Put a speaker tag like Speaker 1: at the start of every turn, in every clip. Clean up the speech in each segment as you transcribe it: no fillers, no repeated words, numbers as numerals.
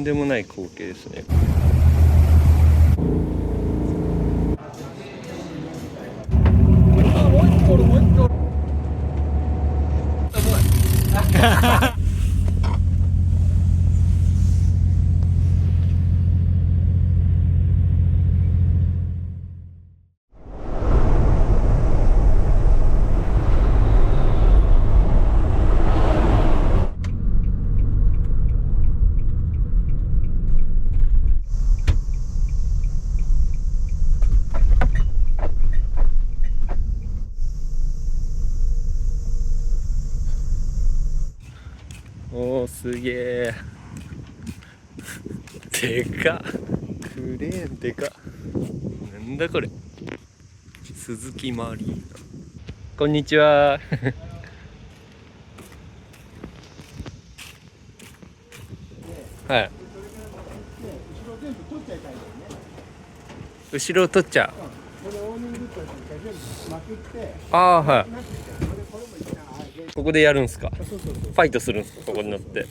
Speaker 1: んでもない光景ですね。おー、すげえ。でかっ。クレーンでかっ。なんだこれ。鈴木マリーナ。こんにちは。はい。後ろ取っちゃう。ああ、はい。ここでやるんすか。ファイトするんすか、ここに乗って。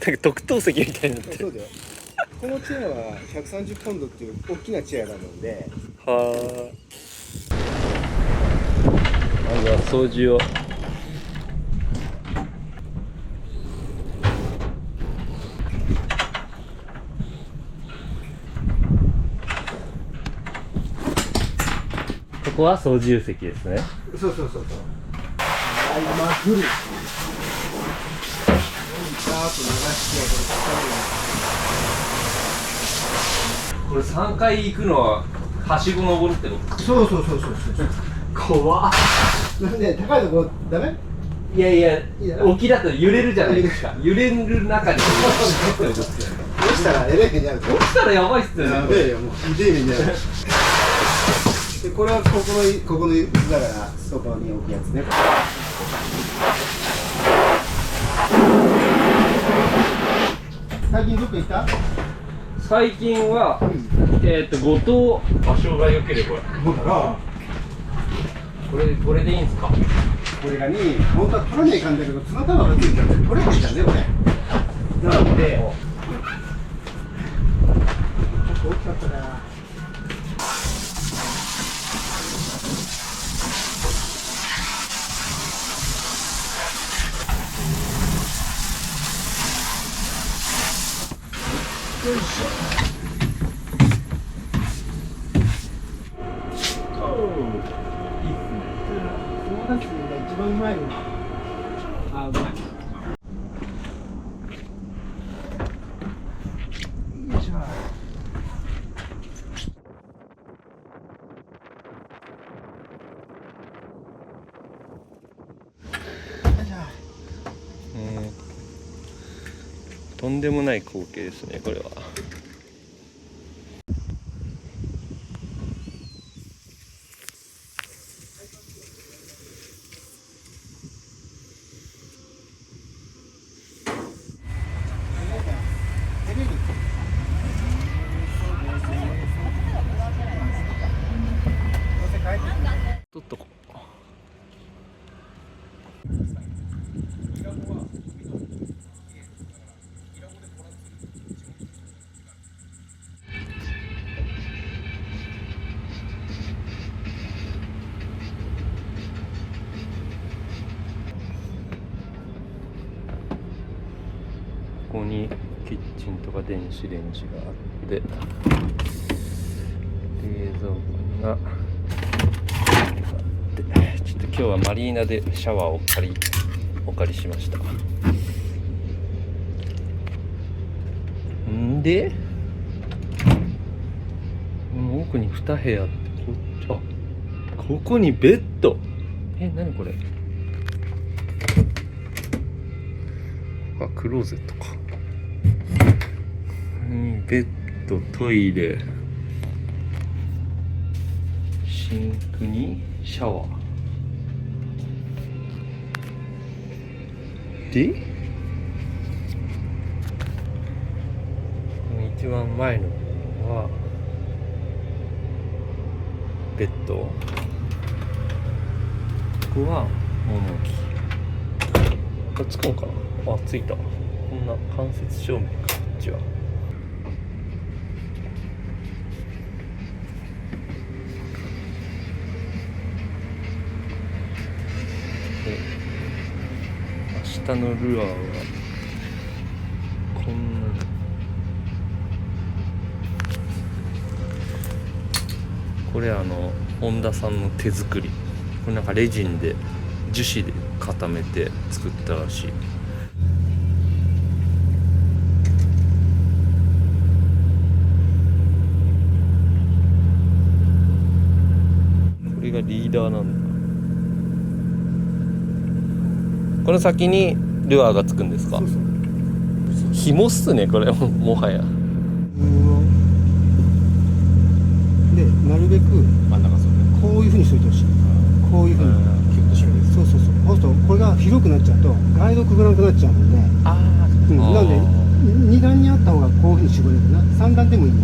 Speaker 1: なんか特等席みたいになってる。
Speaker 2: そうだよ。このチェアは130ポンドっていう大きなチェアなので。
Speaker 1: はあ。まずは掃除を。ここは操縦席ですね。
Speaker 2: そうそうそうそう。まあ、フル。
Speaker 1: これ3回行くのははしご登るってこと？
Speaker 2: そうそうそうそうそう。
Speaker 1: 怖っ。
Speaker 2: なんで高いとこダメ？
Speaker 1: いやいや、沖だと揺れるじゃないですか。揺れる中に
Speaker 2: 落ちたらエレキになる。
Speaker 1: 落ちたらやばいっすよね。
Speaker 2: やべえよ、もうひでえ目になる。で、これはここの椅子だからそこに置くやつね。最近どっか行った？
Speaker 1: 最近は、後藤場所が良ければ。
Speaker 2: そうだろ。
Speaker 1: これでいいんすか？
Speaker 2: これがに、本当は取らないかんだけど、綱束がついちゃって取れないじゃんね、これ。なので、ちょっと大きかったな。よいしょ。が一番うまいの。あ、うまい。よいしょ。
Speaker 1: とんでもない光景ですね、これは。取っとこう。ここにキッチンとか電子レンジがあって、冷蔵庫があって、ちょっと今日はマリーナでシャワーをお借りしました。んで奥に2部屋あって、ここにベッド。何これ。クローゼットか。ベッド、トイレ、シンクにシャワーで、一番前の方はベッド、ここは物置。つくのかな。ついた。こんんな間接照明かこっちは。で明日のルアーはこんなに。これ本田さんの手作り。これなんかレジンで樹脂で固めて作ったらしい。これがリーダーなんだ。この先にルアーがつくんですか？
Speaker 2: そうそう。
Speaker 1: 紐っすねこれもはや。
Speaker 2: でなるべく
Speaker 3: 真ん中そうね。
Speaker 2: こういうふうにしといてほしい。こういうふうに。
Speaker 3: キュッと締める。
Speaker 2: そうそうそう。そうするとこれが広くなっちゃうとガイドくぐらなくなっちゃうので、
Speaker 1: あ
Speaker 2: なんで2段にあった方がこういうふうに絞れるな。3段でもいいよ。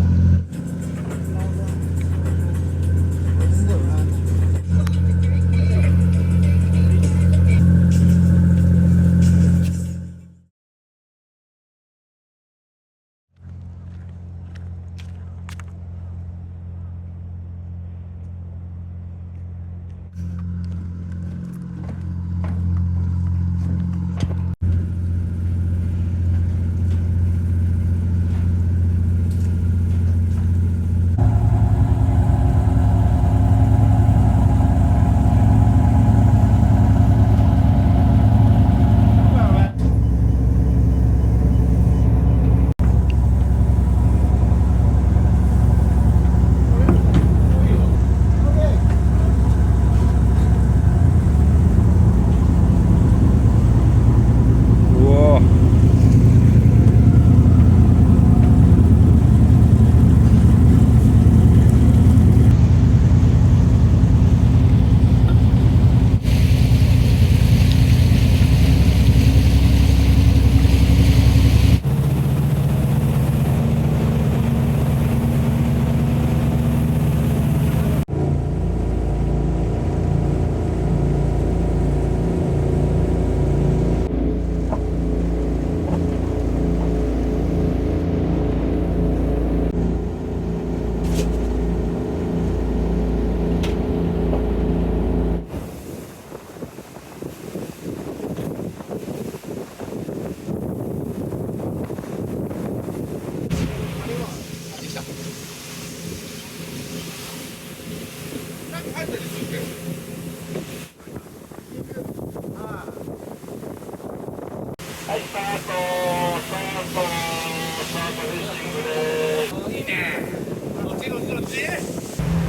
Speaker 1: うわ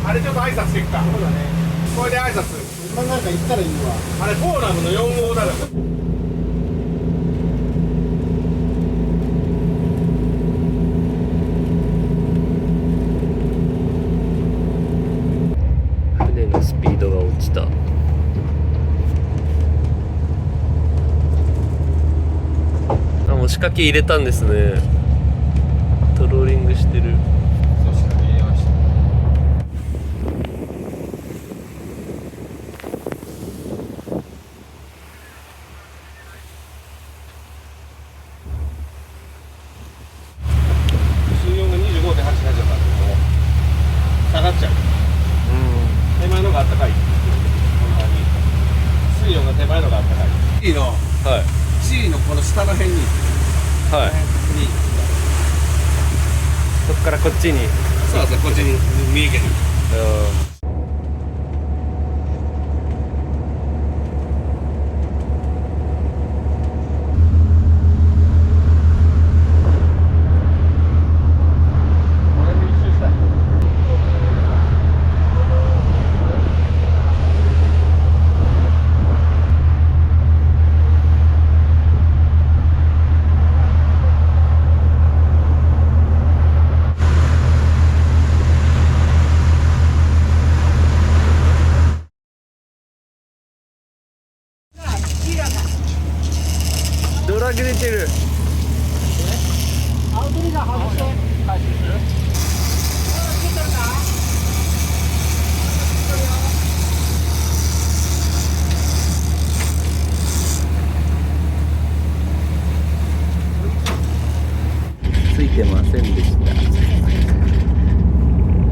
Speaker 3: あれちょっと挨拶していくか。
Speaker 2: そうだね。
Speaker 3: これで挨拶。
Speaker 2: まあなんか言ったらいいわ。
Speaker 3: あれフォーラムの4号だから。
Speaker 1: 船のスピードが落ちた。あ、もう仕掛け入れたんですね。トローリングしてる。
Speaker 3: そうしか見えました。水温が 25.8 になっちゃったんで、もう下がっちゃう。手前のがあったかい。こんなに水温が手前のがあったかい。G の
Speaker 1: はい
Speaker 3: G のこの下の辺に
Speaker 1: はい。そこからこっちに。
Speaker 3: そうそう、こっちに三重県に。
Speaker 1: ドラグ出てる。
Speaker 2: アウトリガー外して回収する。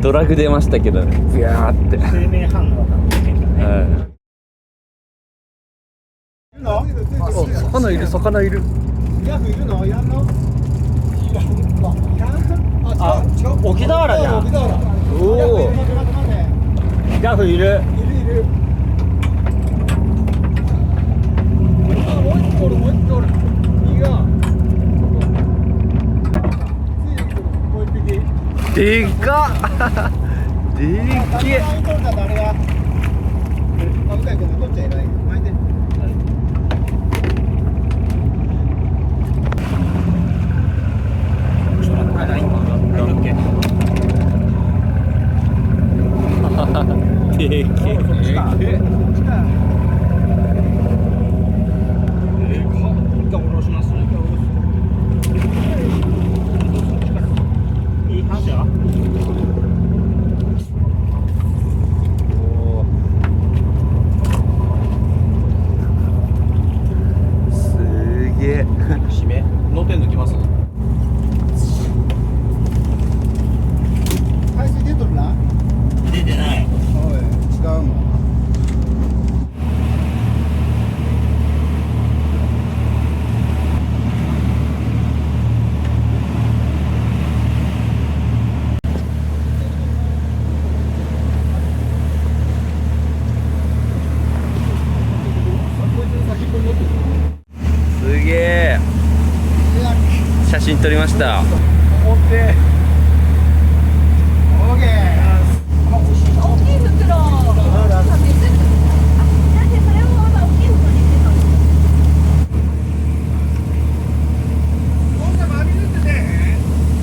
Speaker 1: ドラグ出ましたけどね、ビャーって。
Speaker 4: 生命反応が多分変だね。
Speaker 1: あ、魚いる、魚いる。
Speaker 2: ヤフいるの？やんの？
Speaker 4: あ、沖俵じゃん。
Speaker 1: おお。
Speaker 4: ガフいる。
Speaker 1: でかっ。でっけえ。でっけえ。
Speaker 3: 締め乗ってんの来ます。
Speaker 2: 海水出とるな。
Speaker 4: 出てない。
Speaker 2: おい、違うもん。
Speaker 1: すげえ。写真撮りました。
Speaker 5: 大きい袋を食べてる。あ、なんでそれを大きい袋に入れたの？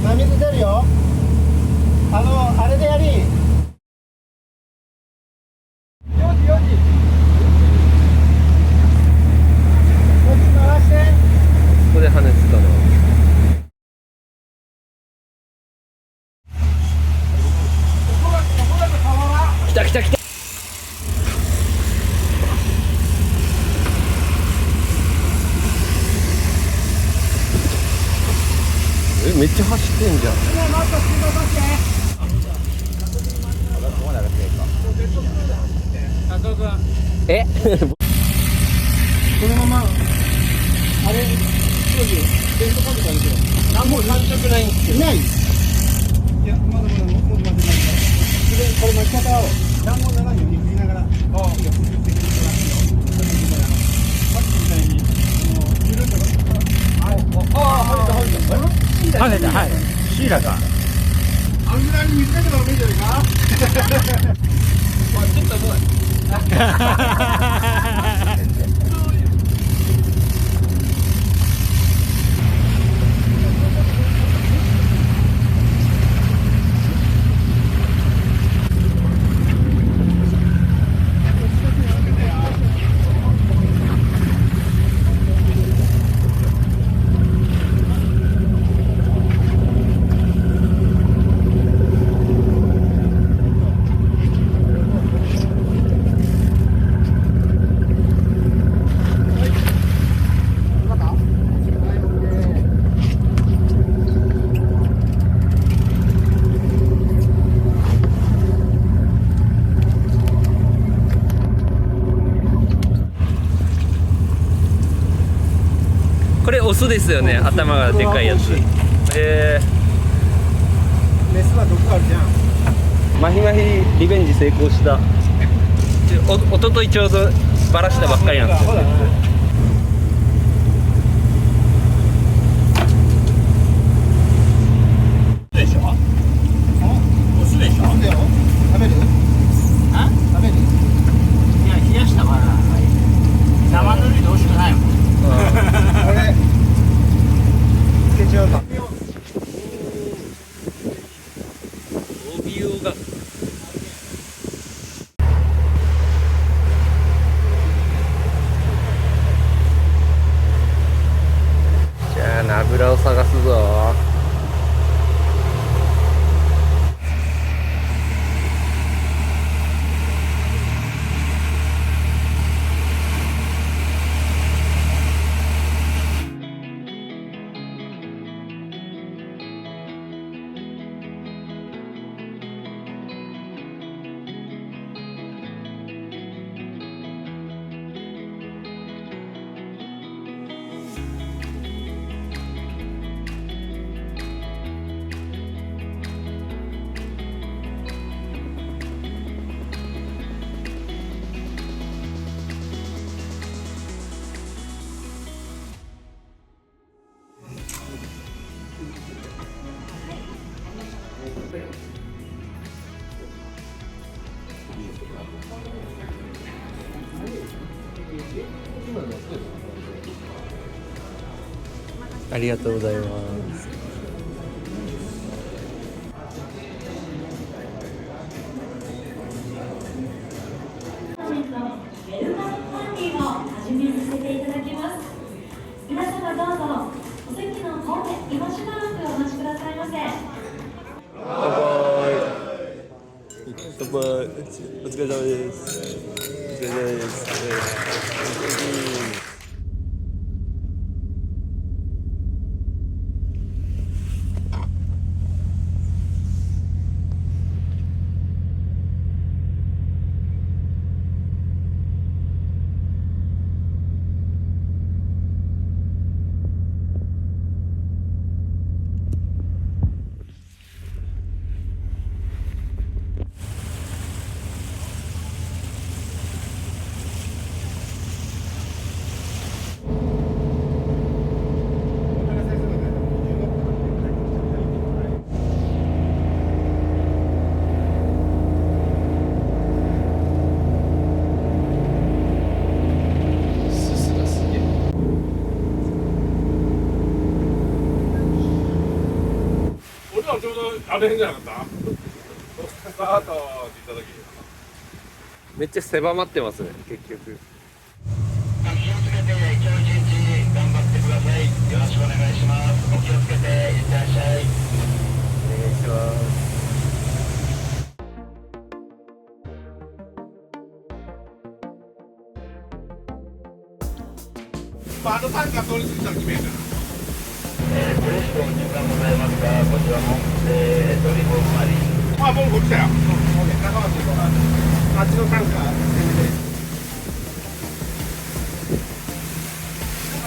Speaker 2: 真水出るよ。あれでやり。4時。こっち回して。
Speaker 1: ここで跳ねてたの。来た来た来た。めっちゃ走ってんじゃん。え
Speaker 2: このまま。あれ、ベントカードからですよ。
Speaker 1: 何も感触ないんですけど。
Speaker 2: ない。いや、まだもっと待ってない。で、これ巻き方を暖房7に振りながら、いいよ、振ってくれるから、さっきみたいに、ゆるっと、
Speaker 4: 跳ねた、はい。シイラか。
Speaker 2: あんぐらいに水かけた方がいいんじゃないか。
Speaker 3: ちょっともう
Speaker 1: これオスですよね、頭がでかいやつ。
Speaker 2: メスは毒あるじゃん。
Speaker 1: マヒマヒリベンジ成功した。おとといちょうどバラしたばっかりなんですよ。
Speaker 4: でしょ？オスでしょ？
Speaker 2: なんだよ。食べる？
Speaker 4: あ？
Speaker 2: 食べる？
Speaker 4: いや、冷やしたから生ぬるいで美味しくないもん。
Speaker 2: これつけちゃうか。
Speaker 1: 帯用が。じゃあナブラを探すぞ。ありがとうございます。
Speaker 6: 本日のウェルカムパーティーを始めさせていただきます。皆様どうぞお席の方で今しばらくお待ちくださいませ。
Speaker 1: 乾杯。お疲れ様です。お疲れ様です。
Speaker 3: 俺らちょうどあれへんじゃなかったスタートって言った時
Speaker 1: めっちゃ狭まってますね、結局。
Speaker 4: 気をつけて今日一日頑張ってください。よろしくお願いします。お気をつけていってらっしゃい。
Speaker 1: お願いします。
Speaker 3: まあ、あのタンカー通り過ぎたら決めんじゃん。
Speaker 4: プレスのお時間ございますが、こちらも、ドリボンマリン。
Speaker 3: あ、もうこっちだよ。
Speaker 2: 中松とかあっちのタンカーあ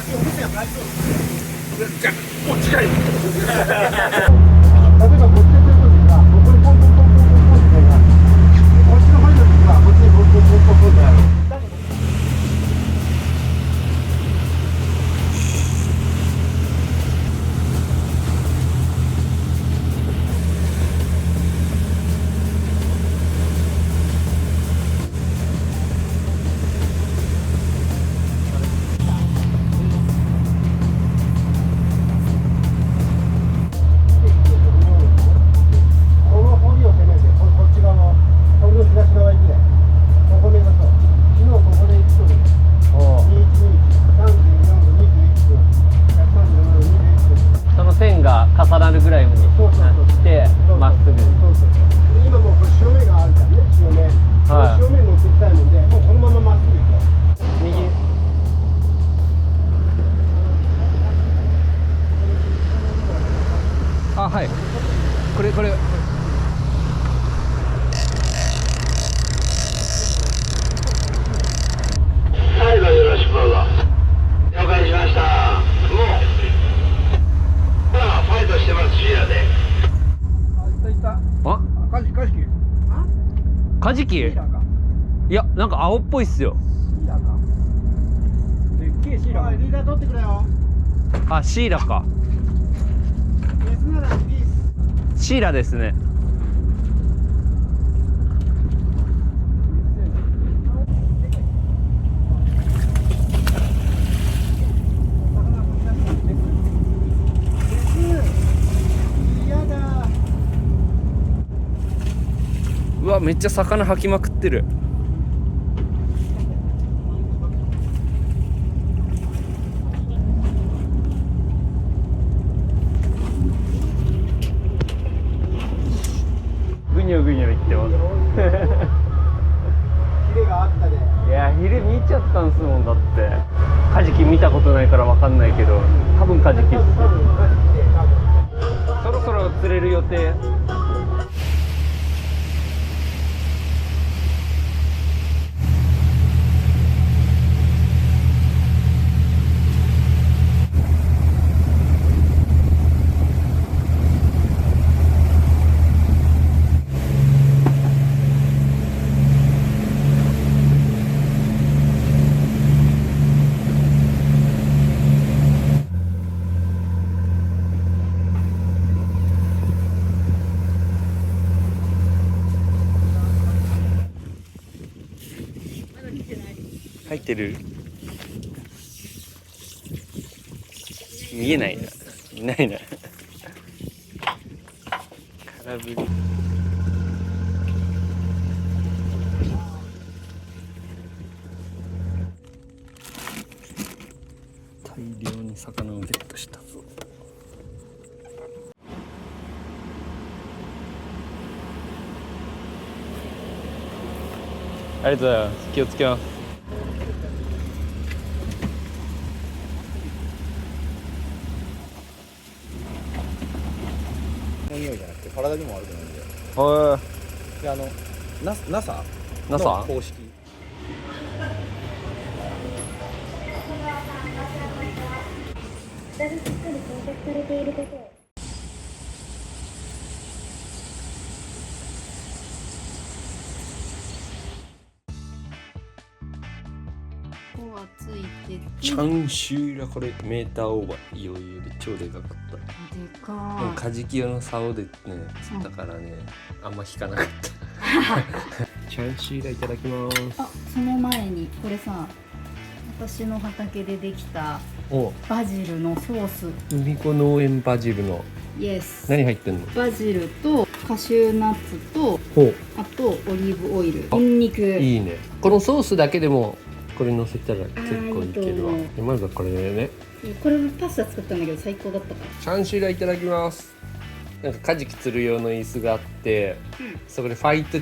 Speaker 2: っちお店は大丈夫。
Speaker 3: じゃあ、もう近い。
Speaker 2: 例えばこっちで来るときはここにポンポンポンポンポンポンってなる。こっちの入るときはこっちにポンポンポンポンポンってなる。この堀を攻めてこっち側の堀の東側行ってここ目指そう。昨日ここで行くとね213241分13721分
Speaker 1: その線が重なるぐらいになってまっすぐ。
Speaker 2: そうそう今もうこれ潮目があるじゃんね。潮目、
Speaker 1: はい
Speaker 2: 潮目に乗っていきたいもんでもうこのまままっすぐ行こう。
Speaker 1: 右。あ、はい。これ。
Speaker 4: 最後よろしくどうぞ。了解しました。もう、ほら、ファイトしてます、シーラで。
Speaker 1: あ、
Speaker 2: カジキ
Speaker 1: カジキ？
Speaker 2: シーラか
Speaker 1: いや、なんか青っぽいっすよ。
Speaker 2: シーラかでっけえシーラ。リーダー取ってくれよ。
Speaker 1: あ、シーラか。
Speaker 2: メスならリリース。
Speaker 1: シーラですね。うわ、めっちゃ魚吐きまくってる。ぐにょぐにょいってます。
Speaker 2: ヒレがあったね。
Speaker 1: いや、ヒレ見ちゃったんすもん。だってカジキ見たことないからわかんないけど、多分カジキっす。
Speaker 2: 多分カジキで多分。
Speaker 1: そろそろ釣れる予定。入ってる？見えないな。いないな。空振り。大量に魚をゲットしたぞ。ありがとうございます。気をつけます。
Speaker 2: 匂いじゃなくて体にも悪くないんで。
Speaker 1: は
Speaker 2: でNASA
Speaker 1: い。NASA？
Speaker 2: の公式。
Speaker 6: 下がしっかり装着されていることを
Speaker 5: ここはついてて
Speaker 1: チャンシューラ、これメーターオーバー余裕で超でかかった。
Speaker 5: で
Speaker 1: で
Speaker 5: か
Speaker 1: もカジキ用の竿でね釣ったからね、あんま引かなかったチャンシューラいただきます。
Speaker 5: あ、その前にこれさ、私の畑でできた
Speaker 1: お、
Speaker 5: バジルのソース。
Speaker 1: 海子農園バジルの
Speaker 5: イエス。
Speaker 1: 何入ってんの？
Speaker 5: バジルとカシューナッツと
Speaker 1: ほう、
Speaker 5: あとオリーブオイル、ニンニク。
Speaker 1: いいね。このソースだけでもこれ乗せたら結構いけるわ
Speaker 5: あーいいと。
Speaker 1: まずはこれでね。
Speaker 5: これもパスタ作ったんだけど最高だったから。
Speaker 1: チャンシューラいただきます。なんかカジキ釣る用の椅子があって、そこでファイティ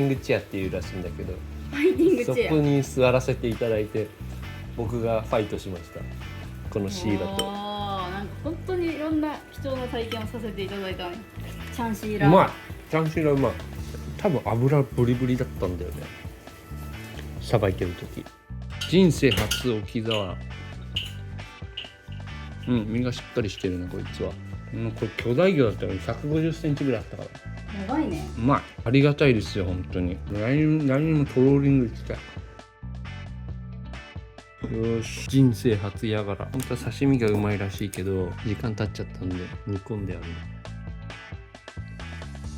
Speaker 1: ングチェアっていうらしいんだけど、
Speaker 5: ファイティングチ
Speaker 1: そこ
Speaker 5: ェア。
Speaker 1: に座らせていただいて僕がファイトしました。このシーラと。
Speaker 5: なんか本当にいろんな貴重な体験をさせていただいたね。チャンシーラ。
Speaker 1: うまい。チャンシューラうまい。多分油ブリブリだったんだよね、さばいてる時。人生初沖縄。身がしっかりしてるねこいつは。これ巨大魚だったら150センチぐらいあったから。
Speaker 5: やばいね。
Speaker 1: うまい。ありがたいですよ本当に。何にもトローリングしたい。よし、人生初やがら。本当は刺身がうまいらしいけど時間経っちゃったんで煮込んである。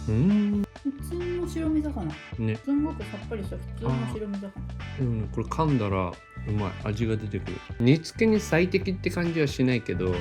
Speaker 5: 普通の白身魚。
Speaker 1: ね。
Speaker 5: すんごくさっぱりした普通の白身魚。
Speaker 1: でもね、これ噛んだらうまい。味が出てくる。煮付けに最適って感じはしないけど、